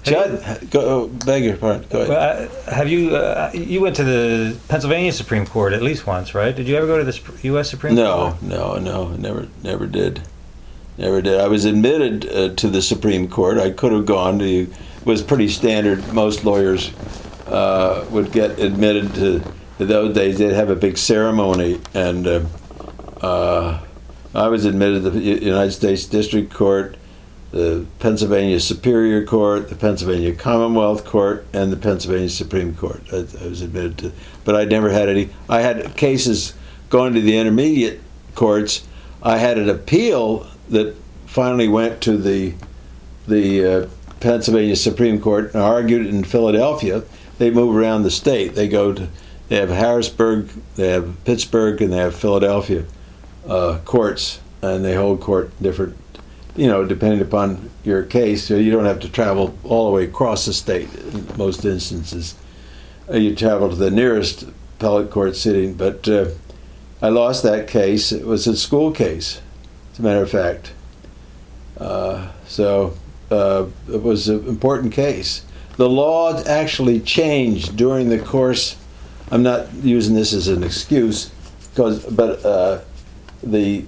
Judd, beg your pardon. Go ahead. Well, have you? You went to the Pennsylvania Supreme Court at least once, right? Did you ever go to the U.S. Supreme Court? No, never did. I was admitted to the Supreme Court. I could have gone. It was pretty standard. Most lawyers would get admitted to. In those days, they'd have a big ceremony, and I was admitted to the United States District Court, the Pennsylvania Superior Court, the Pennsylvania Commonwealth Court, and the Pennsylvania Supreme Court. I was admitted to, but I never had any. I had cases going to the intermediate courts. I had an appeal that finally went to the Pennsylvania Supreme Court and argued in Philadelphia. They move around the state. They have Harrisburg, they have Pittsburgh, and they have Philadelphia courts, and they hold court different, depending upon your case. So you don't have to travel all the way across the state in most instances. You travel to the nearest appellate court sitting, but I lost that case. It was a school case, as a matter of fact. So it was an important case. The law actually changed during the course. I'm not using this as an excuse, but the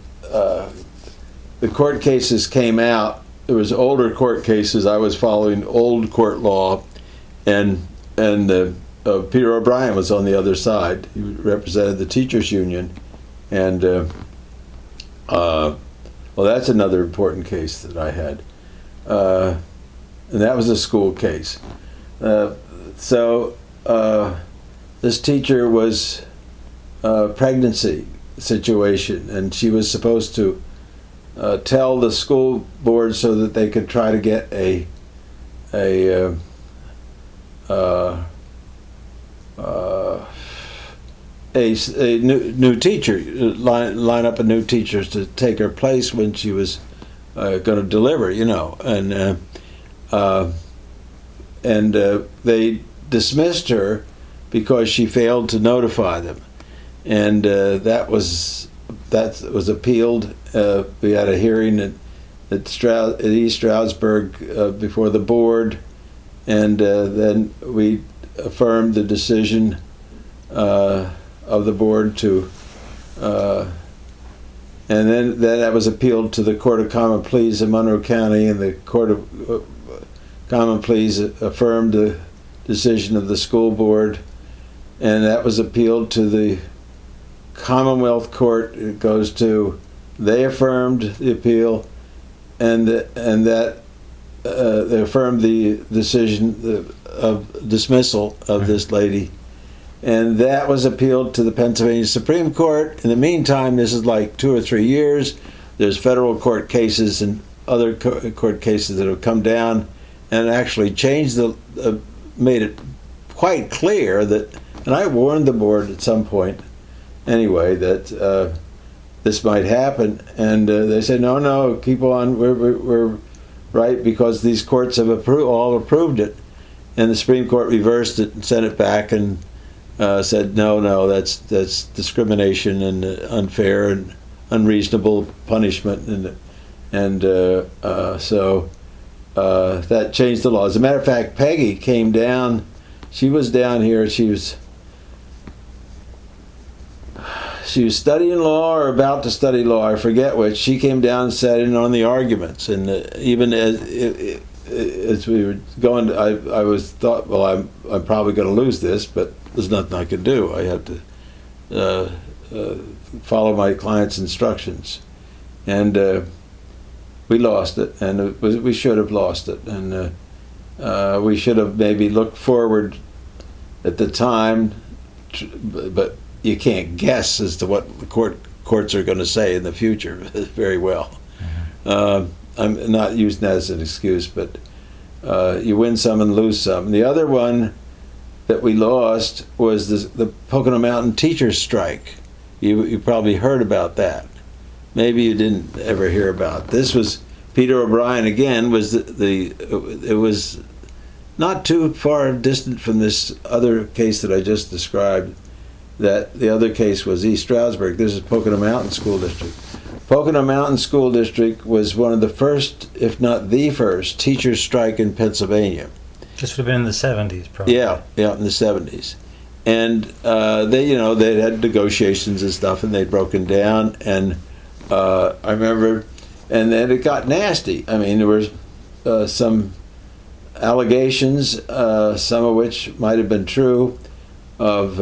court cases came out. There was older court cases. I was following old court law, and Peter O'Brien was on the other side. He represented the teachers union, and well, that's another important case that I had, and that was a school case. So this teacher was a pregnancy situation, and she was supposed to tell the school board so that they could try to get a new teacher, line up a new teacher to take her place when she was going to deliver, and they dismissed her because she failed to notify them, and that was appealed. We had a hearing at East Stroudsburg before the board, and then we affirmed the decision of the board to, and then that was appealed to the Court of Common Pleas in Monroe County, and the Court of Common Pleas affirmed the decision of the school board, and that was appealed to the Commonwealth Court. It goes to, they affirmed the appeal, and that they affirmed the decision of dismissal of this lady, and that was appealed to the Pennsylvania Supreme Court. In the meantime, this is like 2 or 3 years. There's federal court cases and other court cases that have come down and actually changed made it quite clear that, and I warned the board at some point anyway, that this might happen, and they said, no, keep on, we're right, because these courts have all approved it, and the Supreme Court reversed it and sent it back and said, no, that's discrimination and unfair and unreasonable punishment, and so that changed the law. As a matter of fact, Peggy came down. She was down here. She was studying law or about to study law. I forget which. She came down and sat in on the arguments, and even as we were going, I thought, well, I'm probably going to lose this, but there's nothing I could do. I had to follow my client's instructions, and we lost it, and we should have lost it, and we should have maybe looked forward at the time, but you can't guess as to what the courts are going to say in the future very well. I'm not using that as an excuse, but you win some and lose some. And the other one that we lost was the Pocono Mountain teachers strike. You probably heard about that. Maybe you didn't ever hear about it. This was Peter O'Brien again. It was not too far distant from this other case that I just described. That the other case was East Stroudsburg. This is Pocono Mountain School District. Pocono Mountain School District was one of the first, if not the first, teachers' strike in Pennsylvania. This would have been in the 70s, probably. Yeah, in the 70s. And they had negotiations and stuff, and they'd broken down. And I remember, and then it got nasty. I mean, there were some allegations, some of which might have been true, of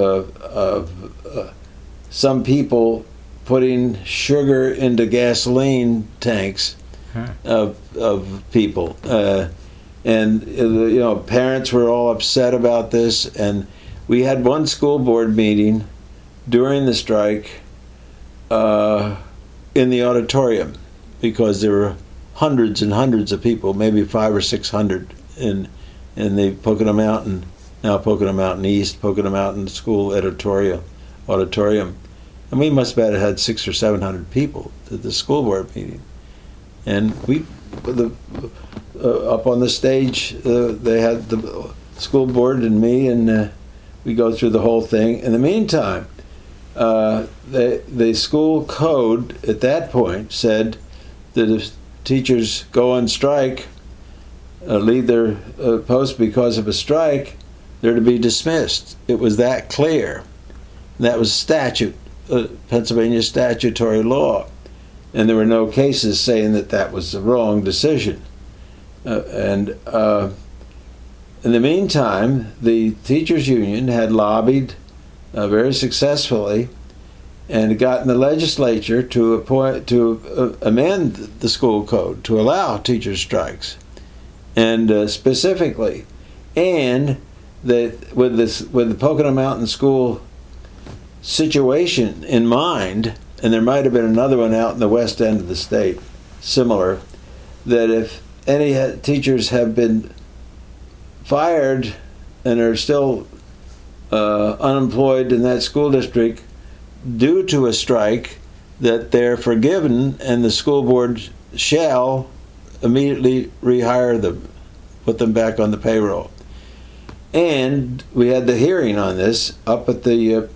some people putting sugar into gasoline tanks of people. And parents were all upset about this, and we had one school board meeting during the strike in the auditorium, because there were hundreds and hundreds of people, maybe 500 or 600 in the Pocono Mountain, now Pocono Mountain East, Pocono Mountain School auditorium. And we must have had 600 or 700 people at the school board meeting. And we, up on the stage, they had the school board and me, and we go through the whole thing. In the meantime, the school code at that point said that if teachers go on strike, leave their post because of a strike, they're to be dismissed. It was that clear. And that was statute, Pennsylvania statutory law. And there were no cases saying that that was the wrong decision. And in the meantime, the teachers' union had lobbied very successfully and gotten the legislature to amend the school code to allow teachers' strikes, and specifically, and that with the Pocono Mountain School situation in mind, and there might have been another one out in the west end of the state, similar, that if any teachers have been fired and are still unemployed in that school district due to a strike, that they're forgiven, and the school board shall immediately rehire them, put them back on the payroll. And we had the hearing on this up at the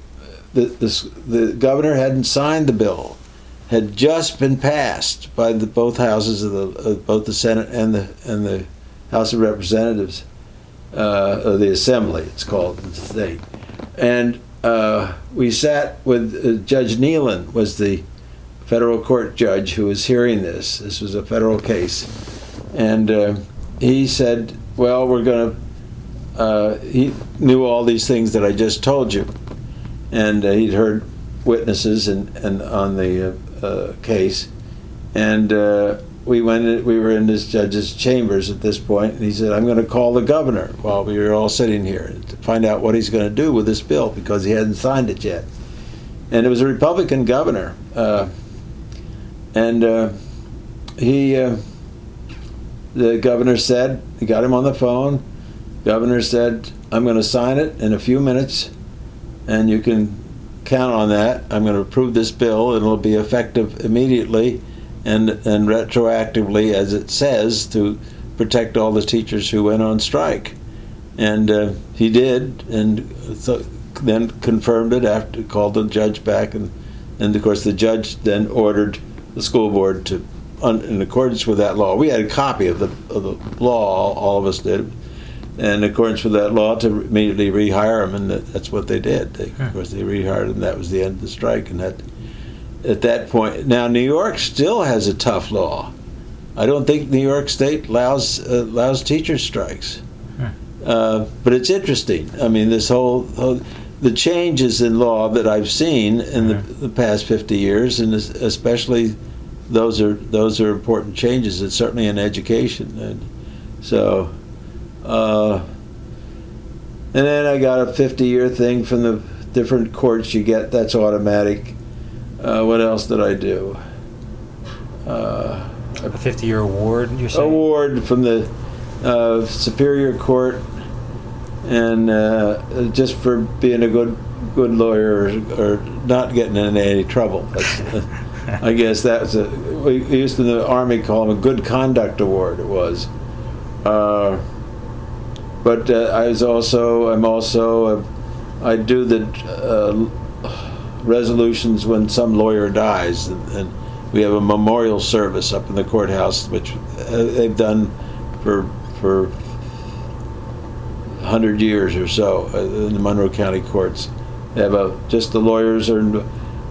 governor hadn't signed the bill, had just been passed by both houses of both the Senate and the House of Representatives, or the Assembly, it's called in the state. And we sat with Judge Nealon, was the federal court judge who was hearing this. This was a federal case, and he said, "Well, we're going to." He knew all these things that I just told you, and he'd heard witnesses and on the case, and we were in this judge's chambers at this point, and he said, "I'm going to call the governor," while we were all sitting here, to find out what he's going to do with this bill, because he hadn't signed it yet. And it was a Republican governor, and the governor said, he got him on the phone. Governor said, "I'm going to sign it in a few minutes, and you can count on that. I'm going to approve this bill, and it'll be effective immediately and retroactively, as it says, to protect all the teachers who went on strike." And he did, and so then confirmed it after, called the judge back, and of course the judge then ordered the school board to, in accordance with that law. We had a copy of the law, all of us did, and in accordance with that law, to immediately rehire them, and that's what they did. Of course, they rehired them. That was the end of the strike, and that, at that point, now New York still has a tough law. I don't think New York State allows teacher strikes, but it's interesting. I mean, this whole the changes in law that I've seen in the past 50 years, and especially those are important changes. It's certainly in education, and so. And then I got a 50-year thing from the different courts you get. That's automatic. What else did I do? A 50-year award, you're saying? Award from the Superior Court, and just for being a good lawyer, or not getting in any trouble. That's, I guess that's we used to in the Army call them a good conduct award. It was. But I do the resolutions when some lawyer dies, and we have a memorial service up in the courthouse, which they've done for 100 years or so in the Monroe County courts. They have just the lawyers are,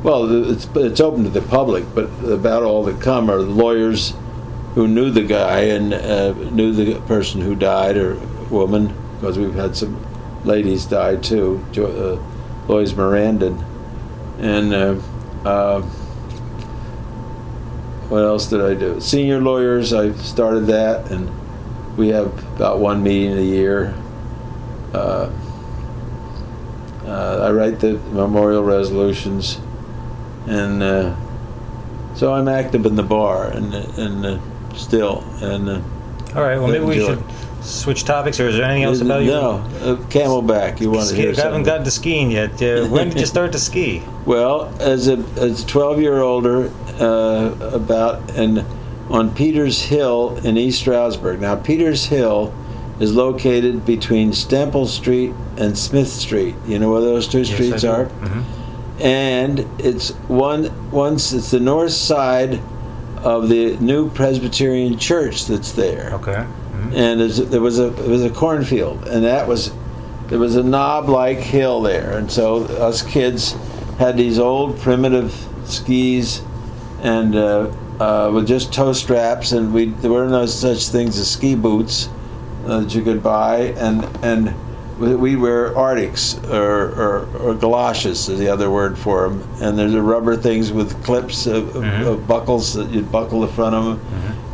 well, it's open to the public, but about all that come are the lawyers who knew the guy and knew the person who died, or woman, because we've had some ladies die too, Lois Miranda, and what else did I do? Senior lawyers, I started that, and we have about one meeting a year. I write the memorial resolutions, and so I'm active in the bar, and still. And all right, well, maybe we should switch topics, or is there anything else about you? No, Camelback. You want to hear something? I haven't gotten to skiing yet. When did you start to ski? Well, as a 12-year-older, and on Peters Hill in East Stroudsburg. Now, Peters Hill is located between Stemple Street and Smith Street. You know where those two streets are? Mm-hmm. And it's it's the north side of the new Presbyterian Church that's there. Okay. Mm-hmm. And there was a cornfield, and there was a knob-like hill there, and so us kids had these old primitive skis, and with just toe straps, and there were no such things as ski boots that you could buy, and we wear Arctics or galoshes is the other word for them, and there's the rubber things with clips of buckles that you'd buckle the front of them,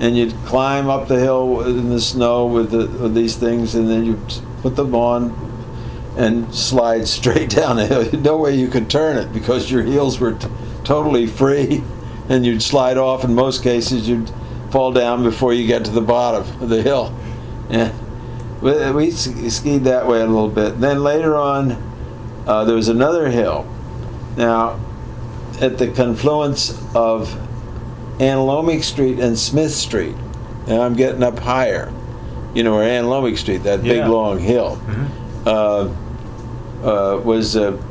and you'd climb up the hill in the snow with these things, and then you put them on and slide straight down the hill. No way you could turn it because your heels were totally free, and you'd slide off. In most cases, you'd fall down before you get to the bottom of the hill. And we skied that way a little bit. Then later on, there was another hill. Now, at the confluence of Antelope Street and Smith Street, and I'm getting up higher, you know, where Antelope Street, that big long hill, was and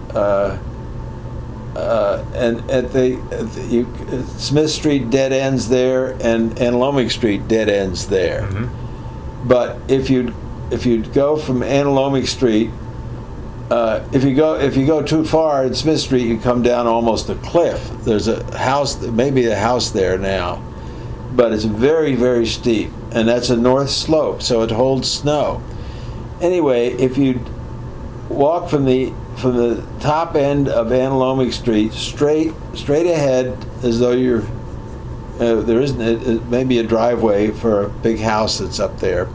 at Smith Street dead ends there, and Antelope Street dead ends there. Mm-hmm. But if you'd go from Antelope Street, if you go too far at Smith Street, you come down almost a cliff. There's a house, maybe a house there now, but it's very, very steep, and that's a north slope, so it holds snow. Anyway, if you walk from the top end of Antelope Street straight ahead, as though you're there isn't maybe a driveway for a big house that's up there.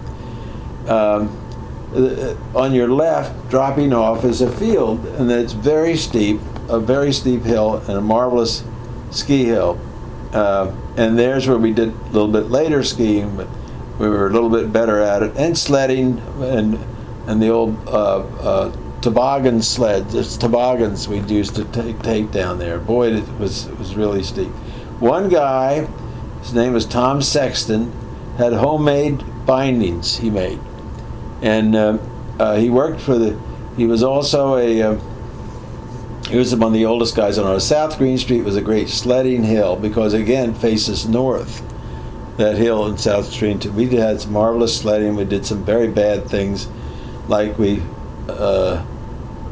On your left, dropping off, is a field, and it's very steep, a very steep hill, and a marvelous ski hill. And there's where we did a little bit later skiing, but we were a little bit better at it, and sledding, and the old toboggan sleds. It's toboggans we'd used to take down there. Boy, it was really steep. One guy, his name was Tom Sexton, had homemade bindings he made, and he worked for he was also he was one of the oldest guys on our South Green Street. Was a great sledding hill because again faces north. That hill in South Street. We had some marvelous sledding. We did some very bad things, like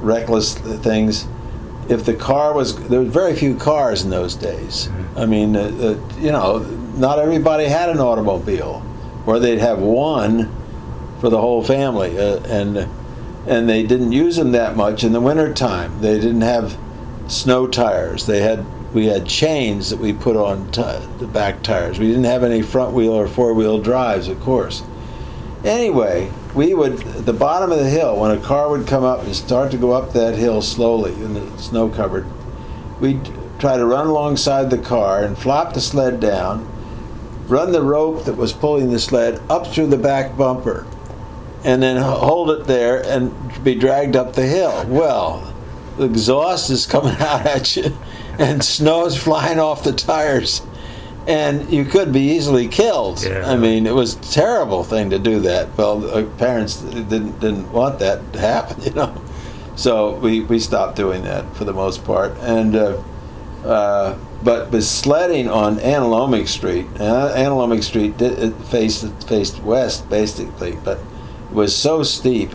reckless things. If the car there was very few cars in those days. I mean, you know, not everybody had an automobile, or they'd have one for the whole family, and they didn't use them that much in the wintertime. They didn't have snow tires. We had chains that we put on the back tires. We didn't have any front wheel or four-wheel drives, of course. Anyway, we would, at the bottom of the hill, when a car would come up and start to go up that hill slowly, and the snow covered, we'd try to run alongside the car and flop the sled down, run the rope that was pulling the sled up through the back bumper, and then hold it there and be dragged up the hill. Well, the exhaust is coming out at you, and snow's flying off the tires, and you could be easily killed. Yeah. I mean, it was a terrible thing to do that. Well, parents didn't want that to happen, you know. So we stopped doing that for the most part. And but with sledding on Antelope Street, Antelope Street it faced west basically, but it was so steep,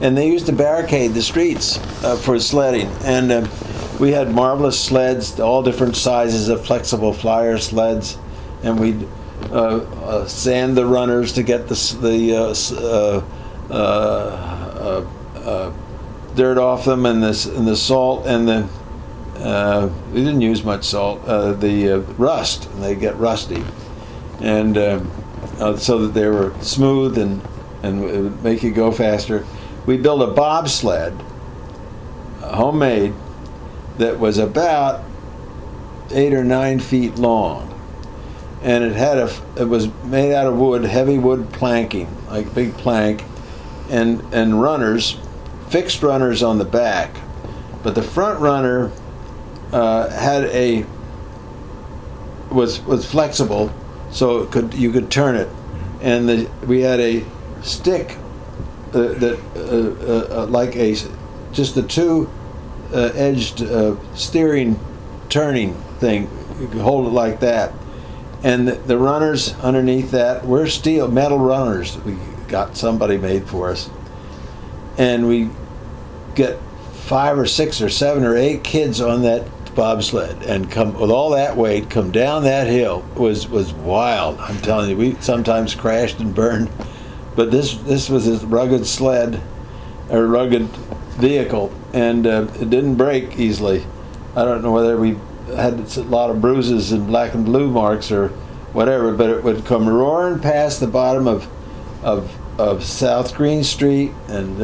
and they used to barricade the streets for sledding, and we had marvelous sleds, all different sizes of flexible flyer sleds, and we'd sand the runners to get the dirt off them, and the salt, and we didn't use much salt, the rust, and they get rusty, and so that they were smooth and it would make you go faster. We built a bobsled, homemade, that was about 8 or 9 feet long, and it was made out of wood, heavy wood planking, like big plank, and runners, fixed runners on the back, but the front runner was flexible, so you could turn it, and we had a stick like just a two-edged steering turning thing. You could hold it like that, and the runners underneath that were metal runners that we got somebody made for us, and we get 5 or 6 or 7 or 8 kids on that bobsled and come with all that weight, come down that hill. Was wild. I'm telling you, we sometimes crashed and burned, but this was a rugged sled, a rugged vehicle, and it didn't break easily. I don't know whether we had a lot of bruises and black and blue marks or whatever, but it would come roaring past the bottom of South Green Street, and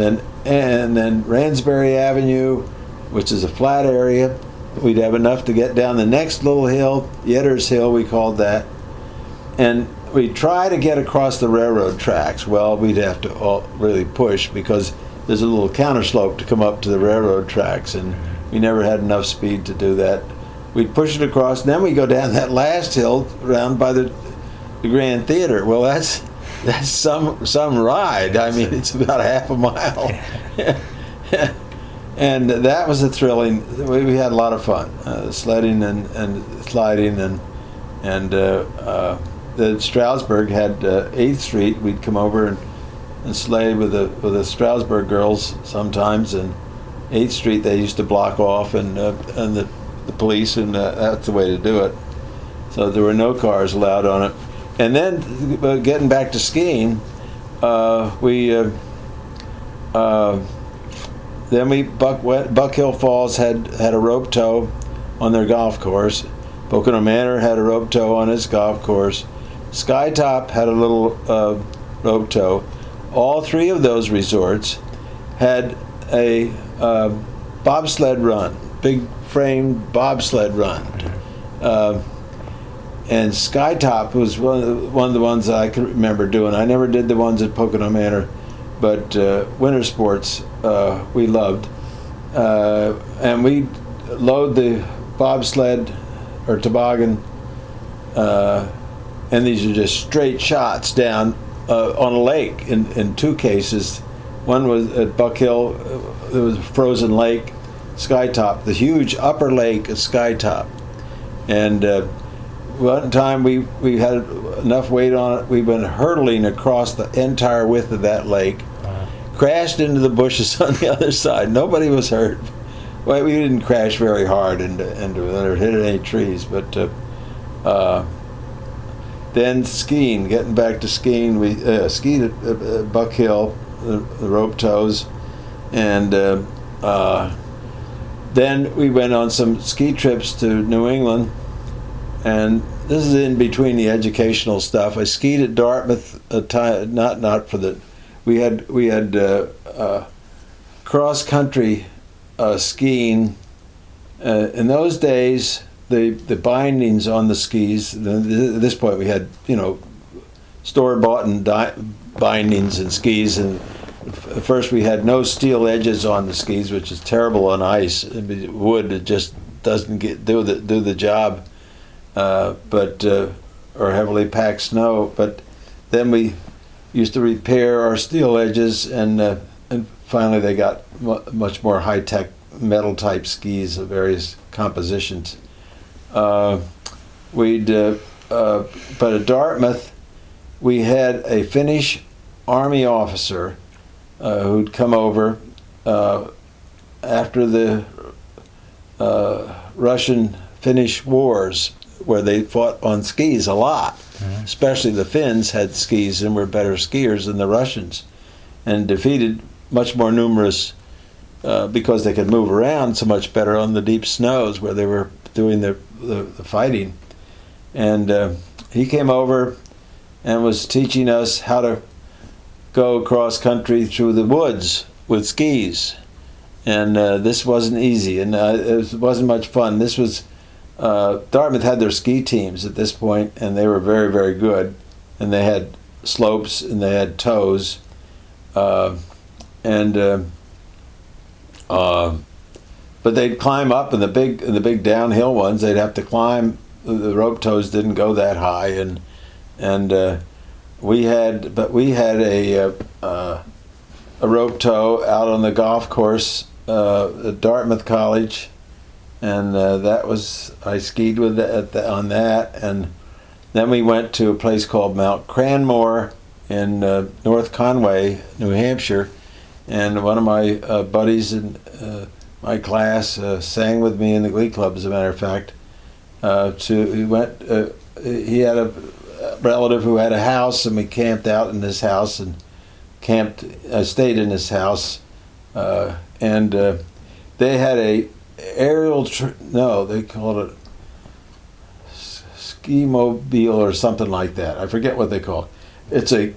then Ransbury Avenue, which is a flat area. We'd have enough to get down the next little hill, Yetter's Hill we called that, and we'd try to get across the railroad tracks. Well, we'd have to really push, because there's a little counterslope to come up to the railroad tracks, and we never had enough speed to do that. We'd push it across, and then we go down that last hill around by the Grand Theater. Well, that's some ride. I mean, it's about half a mile. And that was a thrilling. We had a lot of fun, sledding and sliding, and the Stroudsburg had 8th Street. We'd come over and sled with the Stroudsburg girls sometimes, and 8th Street they used to block off, and the police, and that's the way to do it. So there were no cars allowed on it. And then getting back to skiing, Buck Hill Falls had a rope tow on their golf course. Pocono Manor had a rope tow on its golf course. Skytop had a little rope tow. All 3 of those resorts had a bobsled run, big framed bobsled run. And Skytop was one of the ones that I could remember doing. I never did the ones at Pocono Manor, but winter sports we loved. And we load the bobsled or toboggan, and these are just straight shots down on a lake in 2 cases. One was at Buck Hill, there was a frozen lake, Skytop, the huge upper lake at Skytop. And one time we had enough weight on it, we went hurtling across the entire width of that lake, crashed into the bushes on the other side. Nobody was hurt. Well, we didn't crash very hard and hit any trees, but then skiing, getting back to skiing, we skied at Buck Hill, the rope tows, and then we went on some ski trips to New England, and this is in between the educational stuff. I skied at Dartmouth a time, not for the. We had cross country skiing. In those days, the bindings on the skis. At this point, we had store bought and bindings and skis, and first we had no steel edges on the skis, which is terrible on ice. Wood, it just doesn't do the job. Or heavily packed snow. But then we used to repair our steel edges, and finally they got much more high-tech metal-type skis of various compositions. But at Dartmouth, we had a Finnish Army officer who'd come over after the Russian-Finnish wars, where they fought on skis a lot. Mm-hmm. Especially the Finns had skis and were better skiers than the Russians, and defeated much more numerous because they could move around so much better on the deep snows where they were doing the fighting. And he came over and was teaching us how to go cross country through the woods with skis. And this wasn't easy, and it wasn't much fun. This was Dartmouth had their ski teams at this point, and they were very, very good. And they had slopes and they had tows, but they'd climb up in the big downhill ones. They'd have to climb. The rope tows didn't go that high, and we had a rope tow out on the golf course at Dartmouth College, and I skied with on that, and then we went to a place called Mount Cranmore in North Conway, New Hampshire, and one of my buddies in my class sang with me in the Glee Club, as a matter of fact. He had a relative who had a house, and we camped out in his house and stayed in his house, and they had a aerial they called it ski mobile or something like that. I forget what they call it. It's a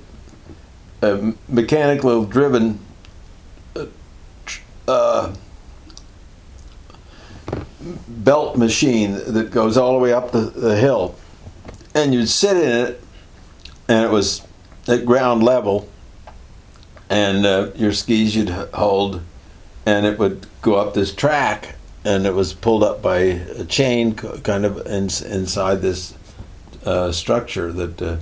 mechanically driven belt machine that goes all the way up the hill, and you'd sit in it, and it was at ground level, and your skis you'd hold, and it would go up this track, and it was pulled up by a chain kind of inside this structure that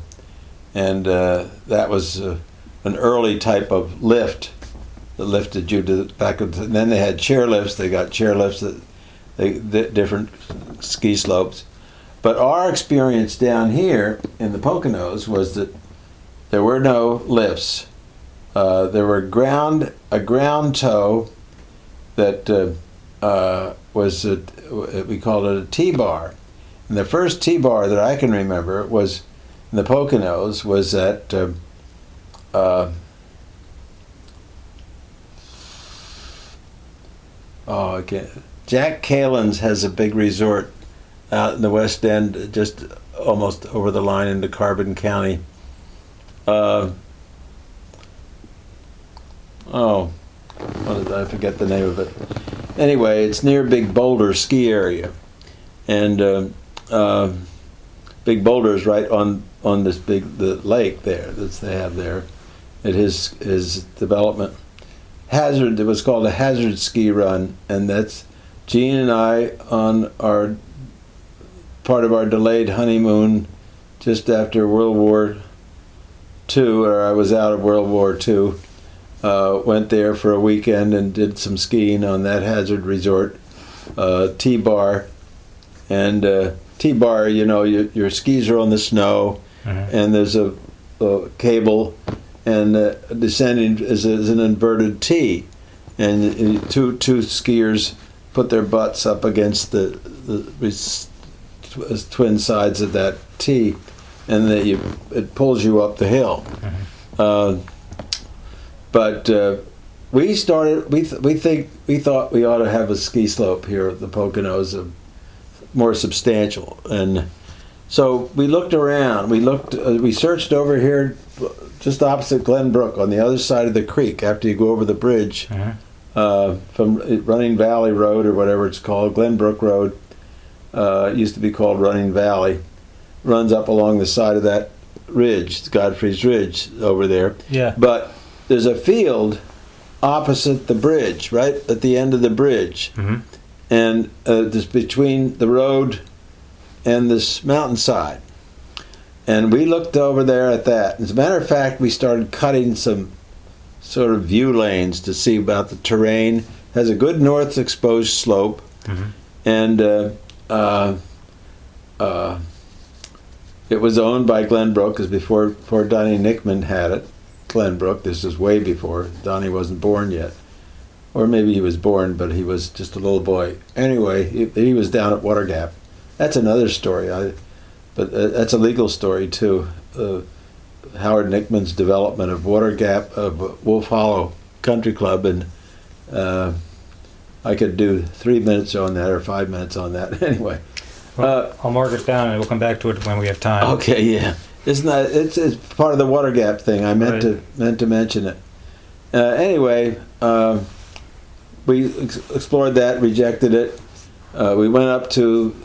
was an early type of lift that lifted you to the back of and then they had chair lifts. They got chair lifts that different ski slopes. But our experience down here in the Poconos was that there were no lifts. There were a ground tow that we called it a T-bar. And the first T-bar that I can remember was in the Poconos was at Jack Kalin's has a big resort out in the West End, just almost over the line into Carbon County. I forget the name of it. Anyway, it's near Big Boulder ski area, and Big Boulder is right on the lake there that they have there at his development. It was called a hazard ski run, and that's Gene and I on our part of our delayed honeymoon just after World War II, or I was out of World War II. Went there for a weekend and did some skiing on that hazard resort, T-bar. And T-bar, your skis are on the snow, mm-hmm. and there's a cable, and descending is an inverted T. And two skiers put their butts up against the twin sides of that T, and it pulls you up the hill. Mm-hmm. But we thought we ought to have a ski slope here at the Poconos, more substantial, and so we looked around. We searched over here, just opposite Glen Brook, on the other side of the creek. After you go over the bridge, mm-hmm. From Running Valley Road or whatever it's called, Glen Brook Road, it used to be called Running Valley, runs up along the side of that ridge, Godfrey's Ridge over there. Yeah, but there's a field opposite the bridge, right at the end of the bridge, mm-hmm. and just between the road and this mountainside. And we looked over there at that. As a matter of fact, we started cutting some sort of view lanes to see about the terrain. It has a good north exposed slope, mm-hmm. and it was owned by Glenbrook, because before Donnie Nickman had it, Glenbrook, this was way before, Donnie wasn't born yet. Or maybe he was born, but he was just a little boy. Anyway, he was down at Water Gap. That's another story, but that's a legal story too. Howard Nickman's development of Water Gap, of Wolf Hollow Country Club, and I could do 3 minutes on that or 5 minutes on that. Anyway, well, I'll mark it down and we'll come back to it when we have time. Okay, yeah, it's part of the Water Gap thing. I meant to mention it. Anyway, we explored that, rejected it. We went up to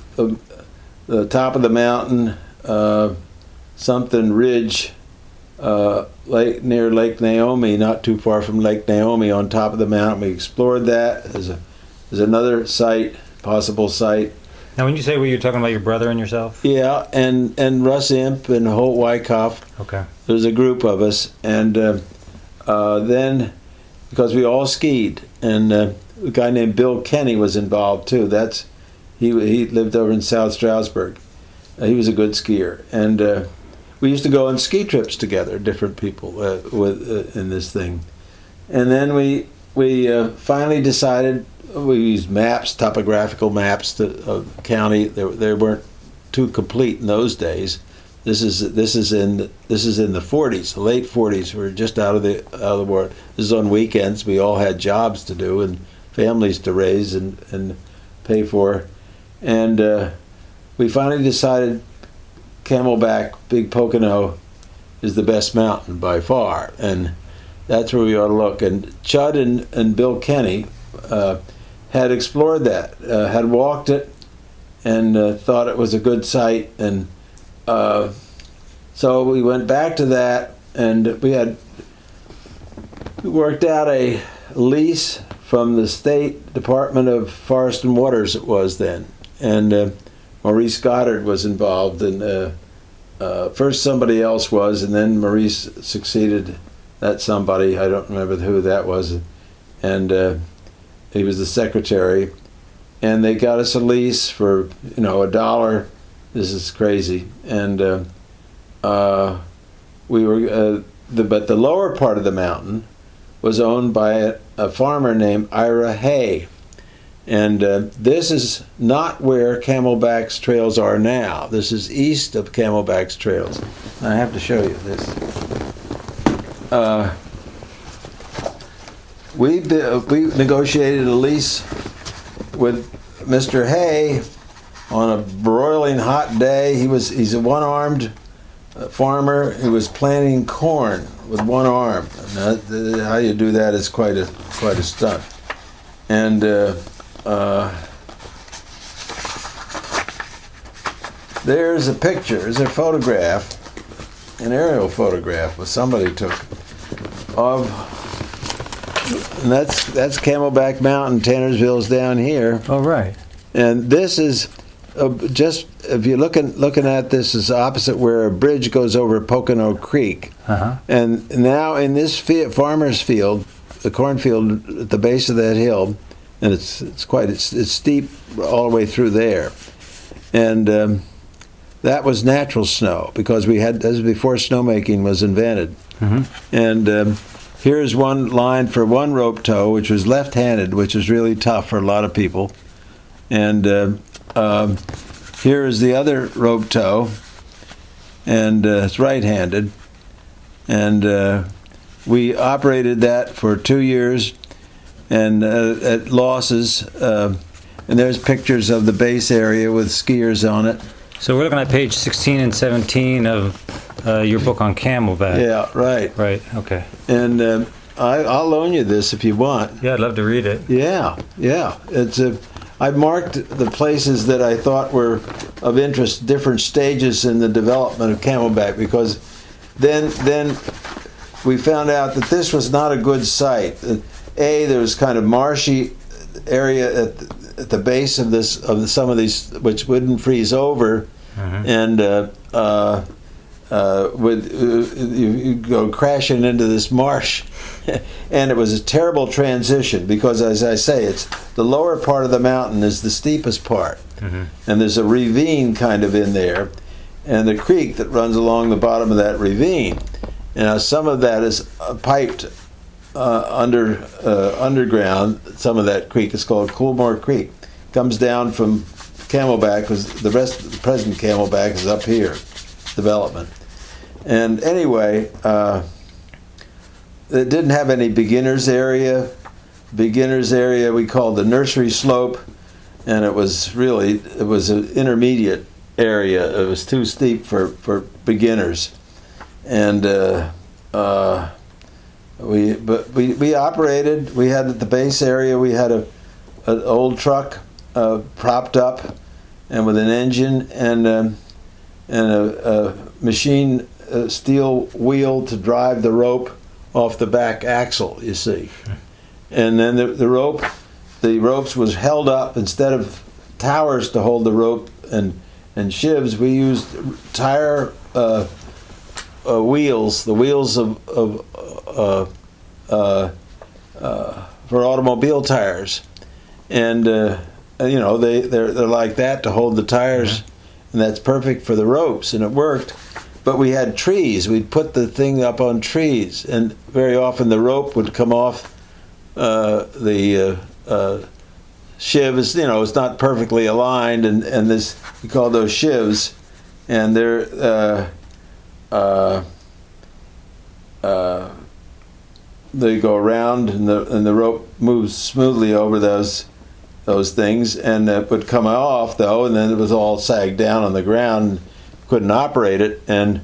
the top of the mountain, something ridge, near Lake Naomi, not too far from Lake Naomi, on top of the mountain. We explored that. There's another site, possible site. Now, when you say you're talking about your brother and yourself? Yeah, and Russ Imp and Holt Wyckoff. Okay. There's a group of us, and then because we all skied, and a guy named Bill Kenny was involved too. He lived over in South Stroudsburg. He was a good skier, and we used to go on ski trips together, different people in this thing. And then we finally decided, we used maps, topographical maps of the county. They weren't too complete in those days. This is in the 40s, the late 40s. We were just out of the war. This is on weekends. We all had jobs to do and families to raise and pay for, and we finally decided Camelback, Big Pocono, is the best mountain by far, and that's where we ought to look. And Chud and Bill Kenny had explored that, had walked it, and thought it was a good site, and so we went back to that, and we worked out a lease from the State Department of Forest and Waters, it was then, and Maurice Goddard was involved, and first somebody else was, and then Maurice succeeded that somebody. I don't remember who that was, and he was the secretary, and they got us a lease for $1. This is crazy, and we were but the lower part of the mountain was owned by a farmer named Ira Haye. And this is not where Camelback's trails are now. This is east of Camelback's trails. I have to show you this. We negotiated a lease with Mr. Haye on a broiling hot day. He's a one-armed farmer who was planting corn with one arm. And how you do that is quite a stunt. And there's a picture, there's a photograph, an aerial photograph that somebody took of, and that's Camelback Mountain. Tannersville's down here. Oh, right. And this is just, if you're looking at this, is opposite where a bridge goes over Pocono Creek. Uh-huh. And now in this farmer's field, the cornfield at the base of that hill, and it's steep all the way through there, and that was natural snow, because that was before snowmaking was invented. Mm-hmm. And here's one line for one rope tow, which was left-handed, which is really tough for a lot of people, and here is the other rope tow, and it's right-handed, and we operated that for 2 years, and at losses, and there's pictures of the base area with skiers on it. So we're looking at page 16 and 17 of your book on Camelback. Yeah, right. Right, okay. And I'll loan you this if you want. Yeah, I'd love to read it. Yeah. I marked the places that I thought were of interest, different stages in the development of Camelback, because then we found out that this was not a good site. There was kind of marshy area at the base of some of these, which wouldn't freeze over, mm-hmm. and you go crashing into this marsh And it was a terrible transition because, as I say, it's the lower part of the mountain is the steepest part. And there's a ravine kind of in there, and the creek that runs along the bottom of that ravine. Now, some of that is piped underground. Some of that creek is called Coolmore Creek. Comes down from Camelback, because the present Camelback is up here, development. And anyway, it didn't have any beginners area. Beginners area we called the Nursery Slope, and it was an intermediate area. It was too steep for beginners, and we operated. We had at the base area. We had an old truck propped up, and with an engine and a machine steel wheel to drive the rope off the back axle. You see, and then the ropes was held up instead of towers to hold the rope and shivs. We used tire wheels, the wheels for automobile tires, and they're like that to hold the tires, and that's perfect for the ropes, and it worked. But we had trees. We'd put the thing up on trees, and very often the rope would come off the shivs. It's not perfectly aligned, and this, we call those shivs, and they're they go around, and the rope moves smoothly over those things, and it would come off though, and then it was all sagged down on the ground. Couldn't operate it, and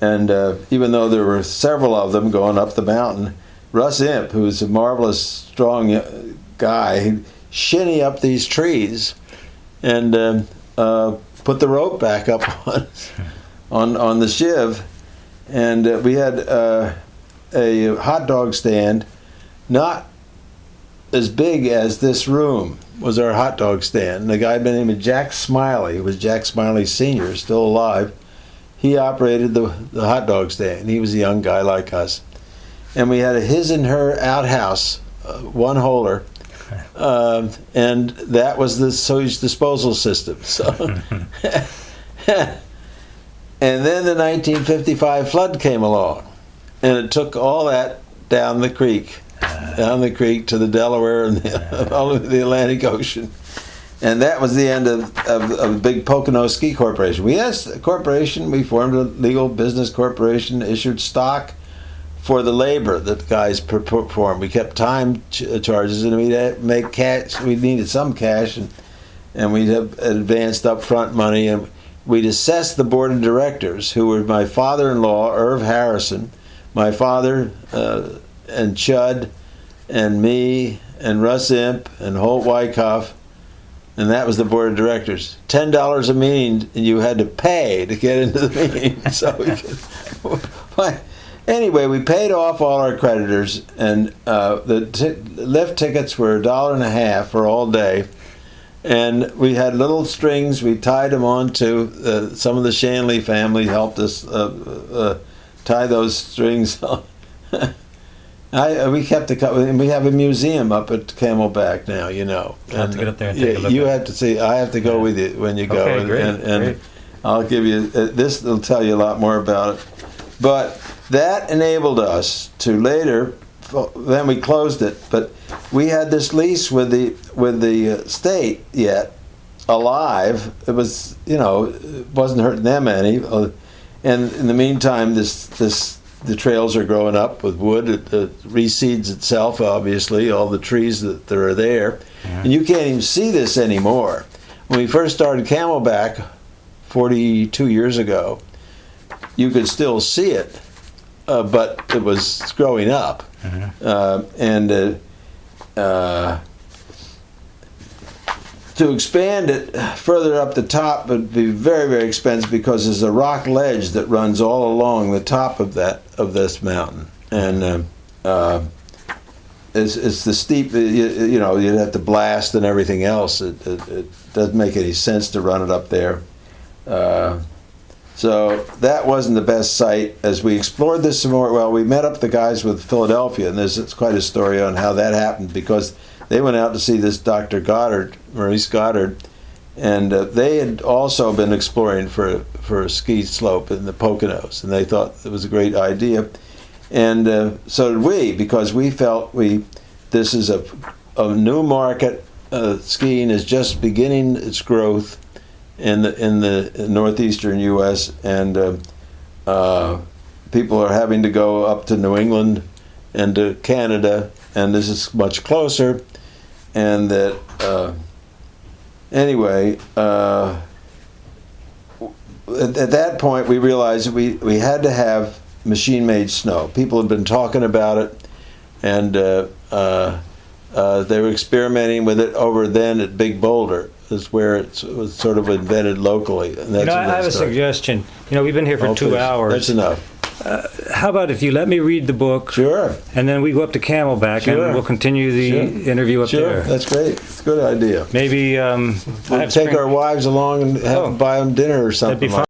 even though there were several of them going up the mountain, Russ Imp, who's a marvelous strong guy, he'd shinny up these trees and put the rope back up on the shiv, and we had a hot dog stand, not as big as this room was our hot dog stand. And a guy by the name of Jack Smiley, who was Jack Smiley Sr., still alive, he operated the hot dog stand. He was a young guy like us. And we had a his and her outhouse, one-holer, and that was the sewage disposal system. So, and then the 1955 flood came along, and it took all that down the creek to the Delaware and the Atlantic Ocean. And that was the end of the big Pocono Ski Corporation. We asked a corporation, we formed a legal business corporation, issued stock for the labor that the guys performed. We kept time charges, and we'd make cash. We needed some cash, and we'd have advanced upfront money, and we'd assess the board of directors, who were my father-in-law, Irv Harrison, my father, and Chud, and me, and Russ Imp, and Holt Wyckoff, and that was the board of directors. $10 a meeting, and you had to pay to get into the meeting. So anyway, we paid off all our creditors, and the lift tickets were $1.50 for all day, and we had little strings. We tied them onto some of the Shanley family helped us tie those strings on. We kept and we have a museum up at Camelback now. I'll have to get up there and take a look. You have to see. I have to go with you when you go, okay, great, and I'll give you this. Will tell you a lot more about it. But that enabled us to later. Then we closed it, but we had this lease with the state yet alive. It was it wasn't hurting them any. And in the meantime, the trails are growing up with wood. It reseeds itself, obviously, all the trees that are there. Yeah. And you can't even see this anymore. When we first started Camelback 42 years ago, you could still see it, but it was growing up. To expand it further up the top would be very, very expensive, because there's a rock ledge that runs all along the top of this mountain, and it's the steep. You'd have to blast and everything else. It doesn't make any sense to run it up there. So that wasn't the best site. As we explored this some more, well, we met up the guys with Philadelphia, and there's quite a story on how that happened, because they went out to see this Dr. Goddard, Maurice Goddard, and they had also been exploring for a ski slope in the Poconos, and they thought it was a great idea. And so did we, because we felt this is a new market. Skiing is just beginning its growth in the northeastern U.S., and people are having to go up to New England and to Canada, and this is much closer. And that anyway, at that point we realized we had to have machine-made snow. People had been talking about it, and they were experimenting with it over then at Big Boulder, is where it was sort of invented locally. And that's I have a suggestion. We've been here for 2 hours. That's enough. How about if you let me read the book? Sure. And then we go up to Camelback, Sure. and we'll continue the interview up there. Sure, that's great. It's a good idea. Maybe We'll take our wives along and buy them dinner or something. That'd be fun.